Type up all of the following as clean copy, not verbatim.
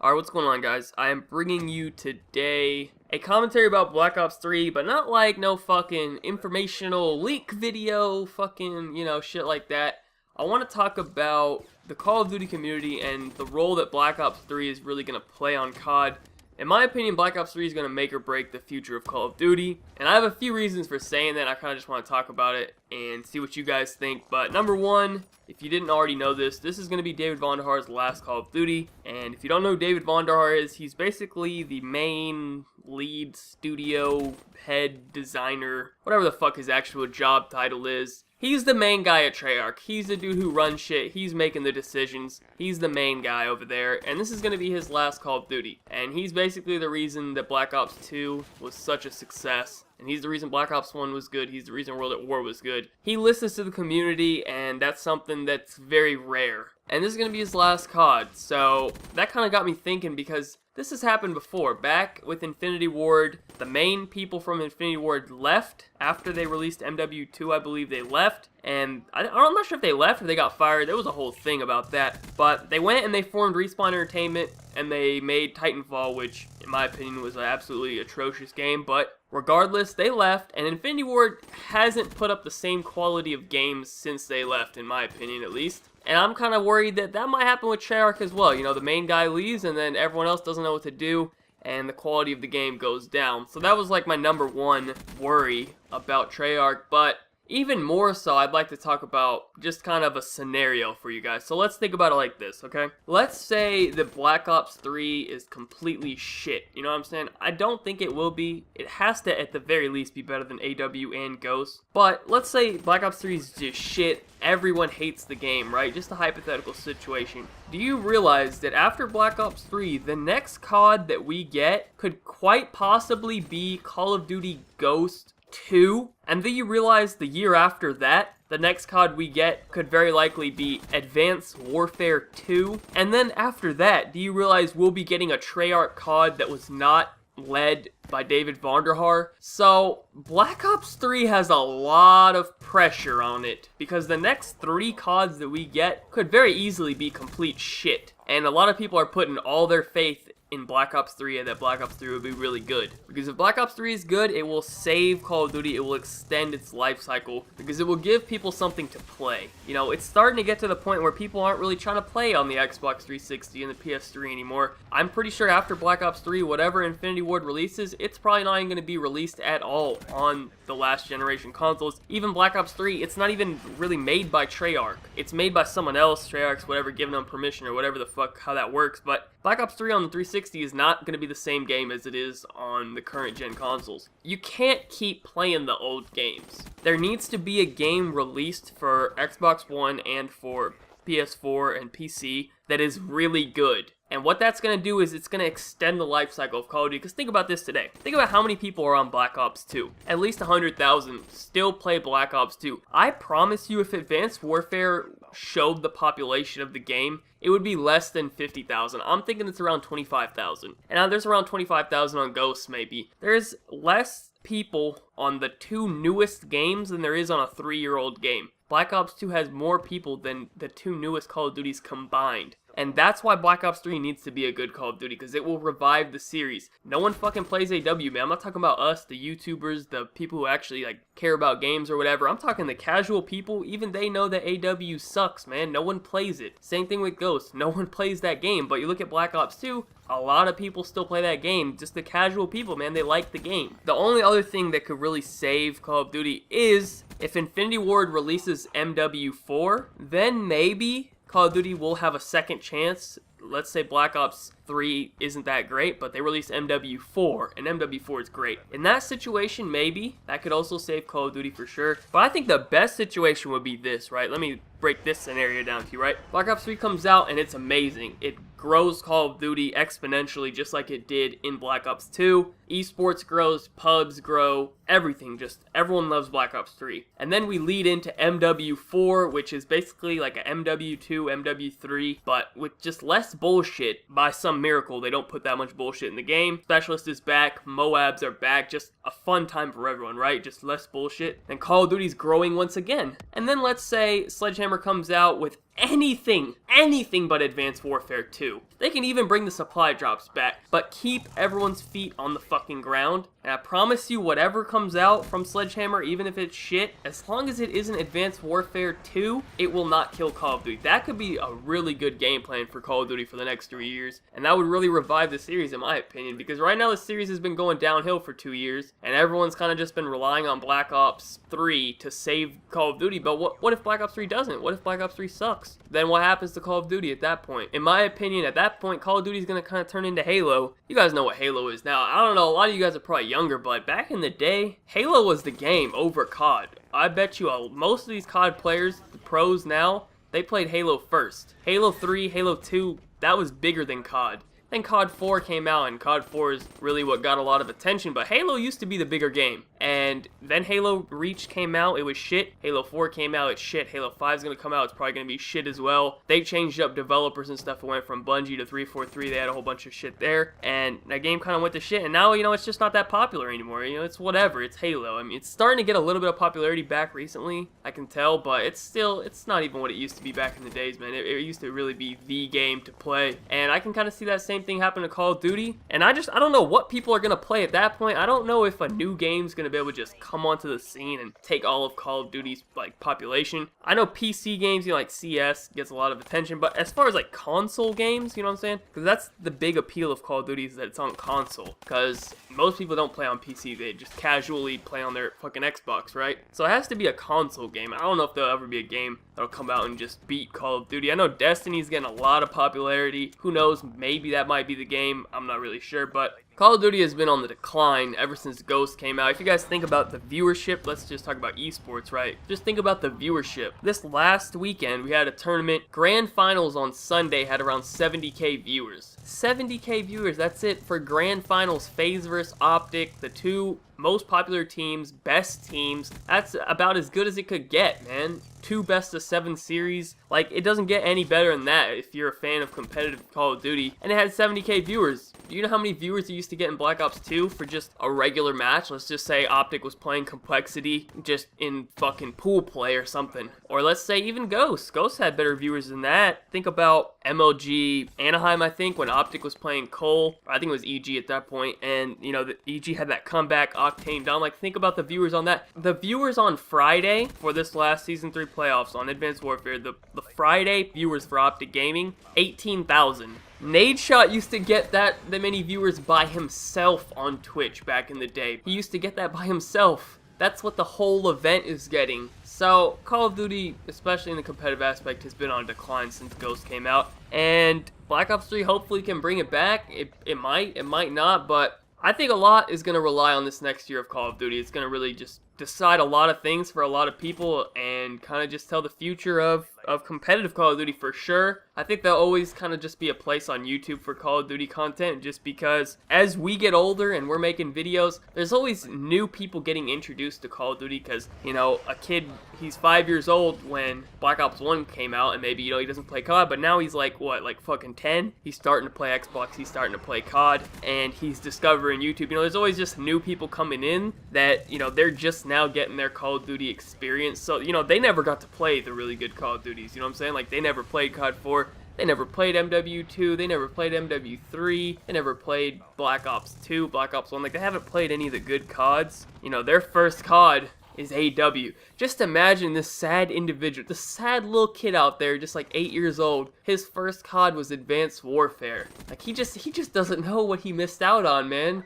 Alright, what's going on, guys? I am bringing you today a commentary about Black Ops 3, but not like no fucking informational leak video, fucking, shit like that. I want to talk about the Call of Duty community and the role that Black Ops 3 is really going to play on COD. In my opinion, Black Ops 3 is going to make or break the future of Call of Duty, and I have a few reasons for saying that. I kind of just want to talk about it and see what you guys think. But number one, if you didn't already know this is going to be David Vonderhaar's last Call of Duty, and if you don't know who David Vonderhaar is, he's basically the main lead studio head designer, whatever the fuck his actual job title is. He's the main guy at Treyarch. He's the dude who runs shit. He's making the decisions. He's the main guy over there. And this is going to be his last Call of Duty. And he's basically the reason that Black Ops 2 was such a success. And he's the reason Black Ops 1 was good. He's the reason World at War was good. He listens to the community, and that's something that's very rare. And this is going to be his last COD. So that kind of got me thinking, because this has happened before. Back with Infinity Ward, the main people from Infinity Ward left after they released MW2, I believe they left. And I'm not sure if they left or they got fired. There was a whole thing about that. But they went and they formed Respawn Entertainment, and they made Titanfall, which in my opinion was an absolutely atrocious game. But regardless, they left, and Infinity Ward hasn't put up the same quality of games since they left, in my opinion at least. And I'm kind of worried that that might happen with Treyarch as well. You know, the main guy leaves, and then everyone else doesn't know what to do, and the quality of the game goes down. So that was like my number one worry about Treyarch. But even more so, I'd like to talk about just kind of a scenario for you guys. So let's think about it like this, okay? Let's say that Black Ops 3 is completely shit. You know what I'm saying? I don't think it will be. It has to, at the very least, be better than AW and Ghost. But let's say Black Ops 3 is just shit. Everyone hates the game, right? Just a hypothetical situation. Do you realize that after Black Ops 3, the next COD that we get could quite possibly be Call of Duty Ghost 2, and then you realize the year after that, the next COD we get could very likely be Advanced Warfare 2, and then after that, do you realize we'll be getting a Treyarch COD that was not led by David Vonderhaar? So Black Ops 3 has a lot of pressure on it, because the next 3 CODs that we get could very easily be complete shit, and a lot of people are putting all their faith in Black Ops 3 and that Black Ops 3 will be really good. Because if Black Ops 3 is good, it will save Call of Duty, it will extend its life cycle, because it will give people something to play. You know, it's starting to get to the point where people aren't really trying to play on the Xbox 360 and the PS3 anymore. I'm pretty sure after Black Ops 3, whatever Infinity Ward releases, it's probably not even going to be released at all on the last generation consoles. Even Black Ops 3, it's not even really made by Treyarch. It's made by someone else, Treyarch's whatever, giving them permission or whatever the fuck, how that works. But Black Ops 3 on the 360 is not going to be the same game as it is on the current gen consoles. You can't keep playing the old games. There needs to be a game released for Xbox One and for PS4 and PC that is really good. And what that's going to do is it's going to extend the life cycle of Call of Duty. Because think about this today. Think about how many people are on Black Ops 2. At least 100,000 still play Black Ops 2. I promise you, if Advanced Warfare showed the population of the game, it would be less than 50,000. I'm thinking it's around 25,000. And now there's around 25,000 on Ghosts, maybe. There's less people on the 2 newest games than there is on a 3-year-old game. Black Ops 2 has more people than the 2 newest Call of Duties combined. And that's why Black Ops 3 needs to be a good Call of Duty, because it will revive the series. No one fucking plays AW, man. I'm not talking about us, the YouTubers, the people who actually care about games or whatever. I'm talking the casual people. Even they know that AW sucks, man. No one plays it. Same thing with Ghost. No one plays that game. But you look at Black Ops 2, a lot of people still play that game. Just the casual people, man. They like the game. The only other thing that could really save Call of Duty is if Infinity Ward releases MW4, then maybe Call of Duty will have a second chance. Let's say Black Ops 3 isn't that great, but they release MW4, and MW4 is great. In that situation, maybe, that could also save Call of Duty for sure. But I think the best situation would be this, right? Let me break this scenario down to you, right? Black Ops 3 comes out, and it's amazing. It grows Call of Duty exponentially, just like it did in Black Ops 2. Esports grows, pubs grow, everything, just everyone loves Black Ops 3. And then we lead into MW4, which is basically like a MW2, MW3, but with just less bullshit. By some miracle, they don't put that much bullshit in the game. Specialist is back, Moabs are back, just a fun time for everyone, right? Just less bullshit. And Call of Duty's growing once again. And then let's say Sledgehammer comes out with anything anything but Advanced Warfare 2. They can even bring the supply drops back, but keep everyone's feet on the fucking ground. And I promise you, whatever comes out from Sledgehammer, even if it's shit, as long as it isn't Advanced Warfare 2, it will not kill Call of Duty. That could be a really good game plan for Call of Duty for the next 3 years, and that would really revive the series in my opinion, because right now the series has been going downhill for 2 years, and everyone's kind of just been relying on Black Ops 3 to save Call of Duty. But what if Black Ops 3 doesn't? What if Black Ops 3 sucks? Then what happens to Call of Duty at that point? In my opinion, at that point, Call of Duty is going to kind of turn into Halo. You guys know what Halo is now. I don't know, a lot of you guys are probably younger, but back in the day, Halo was the game over COD. I bet you most of these COD players, the pros now, they played Halo first. Halo 3, Halo 2, that was bigger than COD. Then COD 4 came out, and COD 4 is really what got a lot of attention, but Halo used to be the bigger game. And then Halo Reach came out, it was shit. Halo 4 came out, it's shit. Halo 5 is going to come out, it's probably going to be shit as well. They changed up developers and stuff. It went from Bungie to 343, they had a whole bunch of shit there. And that game kind of went to shit, and now, it's just not that popular anymore. It's whatever, it's Halo. I mean, it's starting to get a little bit of popularity back recently, I can tell, but it's not even what it used to be back in the days, man. It used to really be the game to play. And I can kind of see that same thing happen to Call of Duty, and I don't know what people are going to play at that point. I don't know if a new game's going to be able to just come onto the scene and take all of Call of Duty's population. I know PC games, like CS gets a lot of attention, but as far as console games, you know what I'm saying? Because that's the big appeal of Call of Duty, is that it's on console, because most people don't play on PC, they just casually play on their fucking Xbox, right? So it has to be a console game. I don't know if there'll ever be a game that'll come out and just beat Call of Duty. I know Destiny's getting a lot of popularity. Who knows, maybe that might be the game, I'm not really sure, but Call of Duty has been on the decline ever since Ghost came out. If you guys think about the viewership, let's just talk about esports, right? Just think about the viewership. This last weekend, we had a tournament. Grand Finals on Sunday had around 70k viewers. 70k viewers, that's it for Grand Finals. FaZe vs Optic, the two most popular teams, best teams. That's about as good as it could get, man. 2 best-of-7 series. It doesn't get any better than that if you're a fan of competitive Call of Duty. And it had 70k viewers. Do you know how many viewers it used to get in Black Ops 2 for just a regular match? Let's just say Optic was playing Complexity just in fucking pool play or something. Or let's say even Ghost. Ghost had better viewers than that. Think about MLG Anaheim, I think, when Optic was playing Cole. I think it was EG at that point. And, the EG had that comeback, Octane down. Think about the viewers on that. The viewers on Friday for this last Season 3 playoffs on Advanced Warfare, the Friday viewers for Optic Gaming, 18,000. Nadeshot used to get that many viewers by himself on Twitch back in the day. He used to get that by himself. That's what the whole event is getting. So, Call of Duty, especially in the competitive aspect, has been on decline since Ghost came out. And Black Ops 3 hopefully can bring it back. It might not, but I think a lot is going to rely on this next year of Call of Duty. It's going to really just decide a lot of things for a lot of people and kind of just tell the future of competitive Call of Duty for sure. I think there'll always kind of just be a place on YouTube for Call of Duty content, just because as we get older and we're making videos, there's always new people getting introduced to Call of Duty, because, a kid, he's 5 years old when Black Ops 1 came out, and maybe, he doesn't play COD, but now he's fucking 10? He's starting to play Xbox, he's starting to play COD, and he's discovering YouTube. There's always just new people coming in that, they're just now getting their Call of Duty experience. So, they never got to play the really good Call of Duties, you know what I'm saying? They never played COD 4, they never played MW2, they never played MW3, they never played Black Ops 2, Black Ops 1, they haven't played any of the good CODs. Their first COD is AW. Just imagine this sad individual, this sad little kid out there, just 8 years old. His first COD was Advanced Warfare. He just doesn't know what he missed out on, man.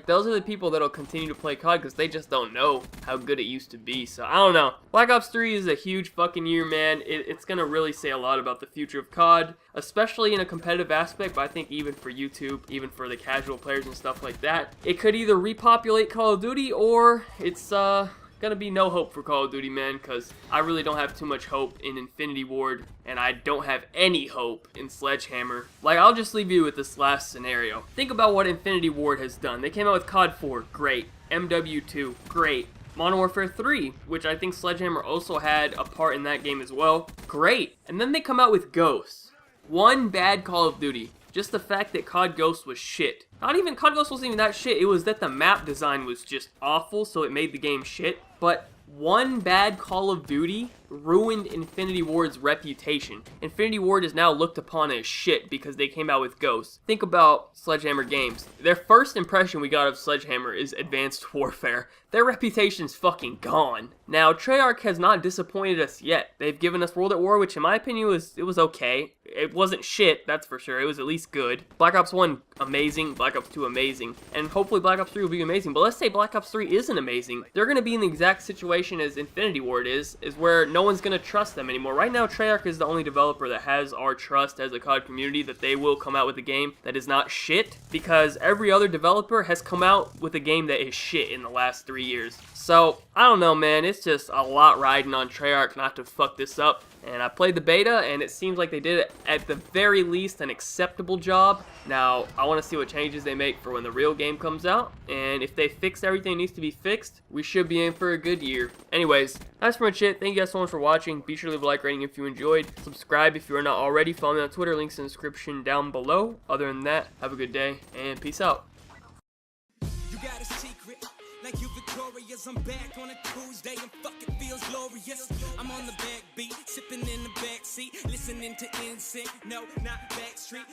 Those are the people that'll continue to play COD because they just don't know how good it used to be. So, I don't know. Black Ops 3 is a huge fucking year, man. It's going to really say a lot about the future of COD, especially in a competitive aspect, but I think even for YouTube, even for the casual players and stuff like that, it could either repopulate Call of Duty or it's, gonna be no hope for Call of Duty, man, because I really don't have too much hope in Infinity Ward, and I don't have any hope in Sledgehammer. I'll just leave you with this last scenario. Think about what Infinity Ward has done. They came out with COD 4, great. MW2, great. Modern Warfare 3, which I think Sledgehammer also had a part in that game as well, great. And then they come out with Ghosts. One bad Call of Duty. Just the fact that COD Ghost was shit. COD Ghost wasn't even that shit, it was that the map design was just awful, so it made the game shit. But one bad Call of Duty ruined Infinity Ward's reputation. Infinity Ward is now looked upon as shit because they came out with Ghost. Think about Sledgehammer Games. Their first impression we got of Sledgehammer is Advanced Warfare. Their reputation's fucking gone. Now, Treyarch has not disappointed us yet. They've given us World at War, which in my opinion was okay. It wasn't shit, that's for sure. It was at least good. Black Ops 1, amazing. Black Ops 2, amazing. And hopefully Black Ops 3 will be amazing. But let's say Black Ops 3 isn't amazing. They're going to be in the exact situation as Infinity Ward is where no one's going to trust them anymore. Right now, Treyarch is the only developer that has our trust as a COD community that they will come out with a game that is not shit, because every other developer has come out with a game that is shit in the last 3 years. So, I don't know, man. It's just a lot riding on Treyarch not to fuck this up. And I played the beta, and it seems like they did it at the very least an acceptable job. Now, I want to see what changes they make for when the real game comes out. And if they fix everything that needs to be fixed, we should be in for a good year. Anyways, that's pretty much it. Thank you guys so much for watching. Be sure to leave a like rating if you enjoyed. Subscribe if you are not already. Follow me on Twitter. Links in the description down below. Other than that, have a good day, and peace out. You got a secret, like you victorious. I'm back on a Tuesday and fucking feels glorious. I'm on the backbeat, sipping in the backseat, listening to NSYNC. No, not Backstreet.